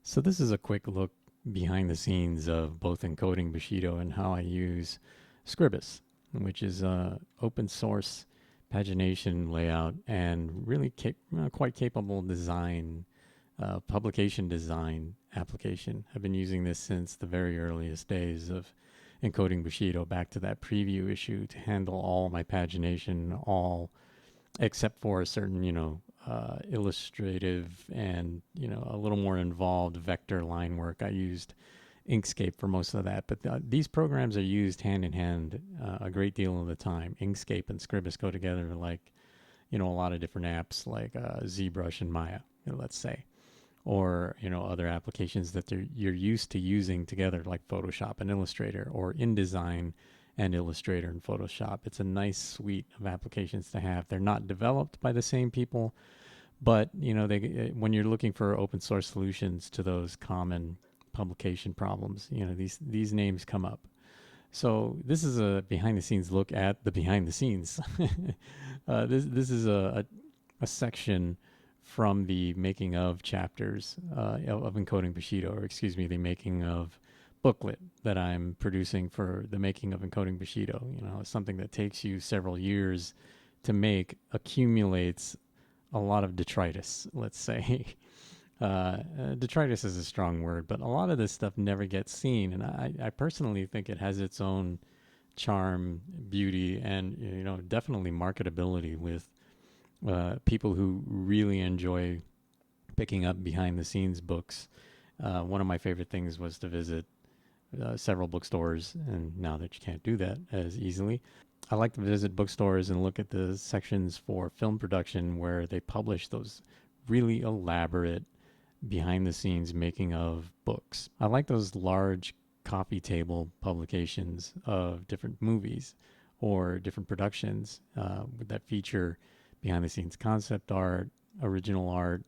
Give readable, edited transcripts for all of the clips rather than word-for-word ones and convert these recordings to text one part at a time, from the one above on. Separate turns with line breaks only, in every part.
So this is a quick look behind the scenes of both encoding Bushido and how I use Scribus, which is a open source pagination layout and really quite capable design, publication design application. I've been using this since the very earliest days of encoding Bushido, back to that preview issue, to handle all my pagination, all except for a certain, illustrative and, a little more involved vector line work. I used Inkscape for most of that, but these programs are used hand in hand a great deal of the time. Inkscape and Scribus go together like, a lot of different apps like ZBrush and Maya, let's say, or, other applications that you're used to using together like Photoshop and Illustrator, or InDesign and Illustrator and Photoshop. It's a nice suite of applications to have. They're not developed by the same people, but when you're looking for open source solutions to those common publication problems, these names come up. So this is a behind the scenes look at the behind the scenes. This is a section from the making of chapters of encoding Bushido, or excuse me, the making of booklet that I'm producing for the making of encoding Bushido. Something that takes you several years to make, accumulates a lot of detritus, let's say. Detritus is a strong word, but a lot of this stuff never gets seen, and I personally think it has its own charm, beauty, and definitely marketability with people who really enjoy picking up behind the scenes books. One of my favorite things was to visit several bookstores, and now that you can't do that as easily, I like to visit bookstores and look at the sections for film production where they publish those really elaborate behind the scenes making of books. I like those large coffee table publications of different movies or different productions that feature behind the scenes concept art, original art,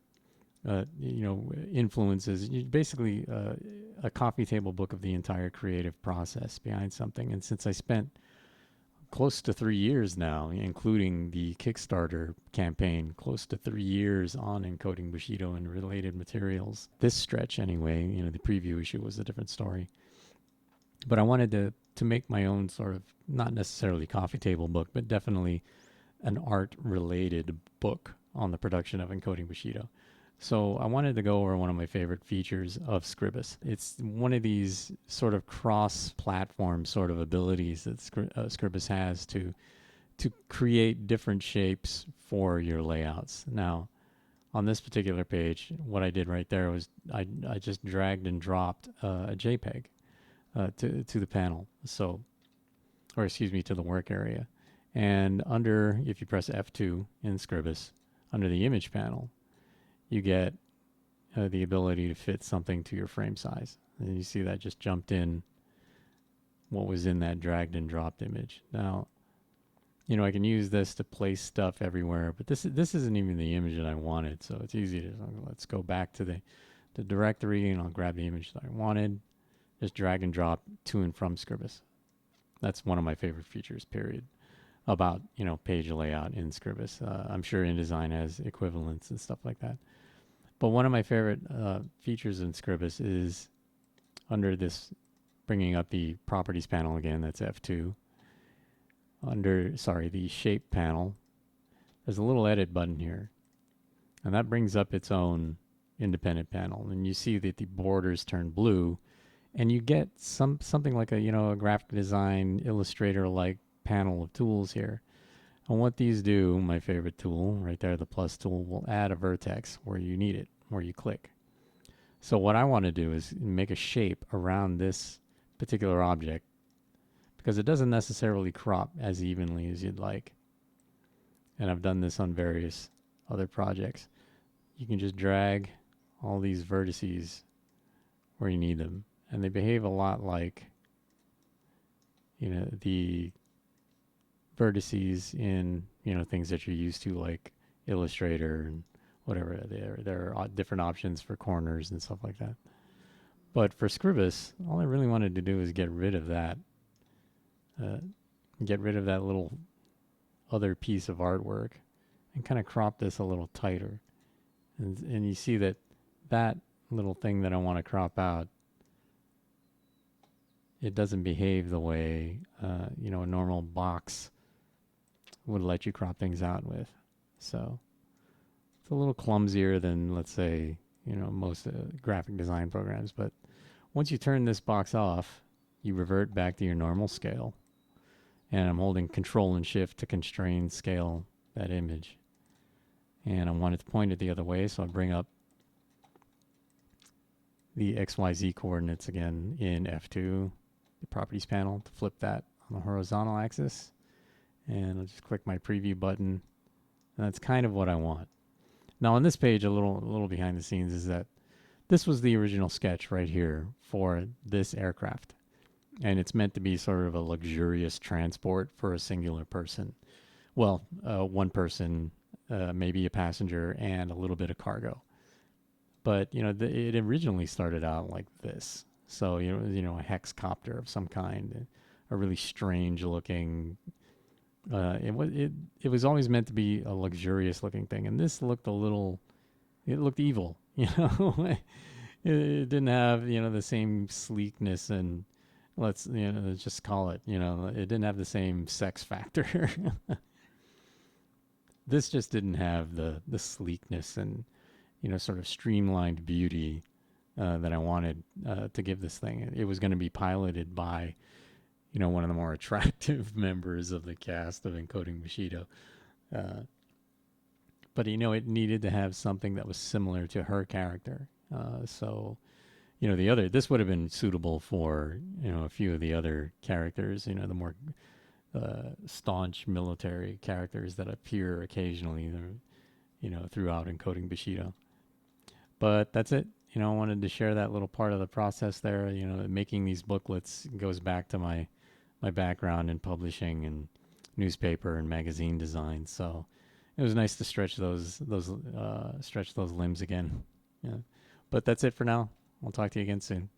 influences. Basically, a coffee table book of the entire creative process behind something. And since I spent close to 3 years now, including the Kickstarter campaign, close to 3 years on encoding Bushido and related materials. This stretch, anyway, the preview issue was a different story. But I wanted to make my own sort of, not necessarily coffee table book, but definitely an art-related book on the production of encoding Bushido. So I wanted to go over one of my favorite features of Scribus. It's one of these sort of cross-platform sort of abilities that Scribus has to create different shapes for your layouts. Now, on this particular page, what I did right there was I just dragged and dropped a JPEG to the panel. So, or excuse me, to the work area. And under, if you press F2 in Scribus, under the image panel, you get the ability to fit something to your frame size. And you see that just jumped in what was in that dragged and dropped image. Now, I can use this to place stuff everywhere, but this isn't even the image that I wanted. So it's easy to, let's go back to the directory, and I'll grab the image that I wanted. Just drag and drop to and from Scribus. That's one of my favorite features, period, about, page layout in Scribus. I'm sure InDesign has equivalents and stuff like that. But one of my favorite features in Scribus is under this, bringing up the properties panel again, that's F2. The shape panel, there's a little edit button here. And that brings up its own independent panel. And you see that the borders turn blue, and you get something like a graphic design Illustrator-like panel of tools here. And what these do, my favorite tool right there, the plus tool, will add a vertex where you need it, where you click. So what I want to do is make a shape around this particular object, because it doesn't necessarily crop as evenly as you'd like. And I've done this on various other projects. You can just drag all these vertices where you need them. And they behave a lot like, the vertices in things that you're used to, like Illustrator and whatever. There are different options for corners and stuff like that. But for Scribus, all I really wanted to do is get rid of that little other piece of artwork and kind of crop this a little tighter. And you see that little thing that I want to crop out, it doesn't behave the way a normal box would let you crop things out with. So it's a little clumsier than, let's say, most graphic design programs. But once you turn this box off, you revert back to your normal scale. And I'm holding Control and Shift to constrain scale that image. And I want it to point it the other way, so I bring up the XYZ coordinates again in F2, the Properties panel, to flip that on the horizontal axis. And I'll just click my preview button. And that's kind of what I want. Now on this page, a little behind the scenes is that this was the original sketch right here for this aircraft. And it's meant to be sort of a luxurious transport for a singular person. Well, one person, maybe a passenger, and a little bit of cargo. But, it originally started out like this. So, a hexcopter of some kind, a really strange looking, it was always meant to be a luxurious looking thing. And this looked it looked evil, it didn't have, the same sleekness and let's just call it, it didn't have the same sex factor. This just didn't have the sleekness and, sort of streamlined beauty that I wanted to give this thing. It was going to be piloted by, one of the more attractive members of the cast of Encoding Bushido. But, it needed to have something that was similar to her character. So, this would have been suitable for, a few of the other characters, the more staunch military characters that appear occasionally, throughout Encoding Bushido. But that's it. I wanted to share that little part of the process there. Making these booklets goes back to my background in publishing and newspaper and magazine design. So it was nice to stretch those limbs again. Yeah. But that's it for now. I'll talk to you again soon.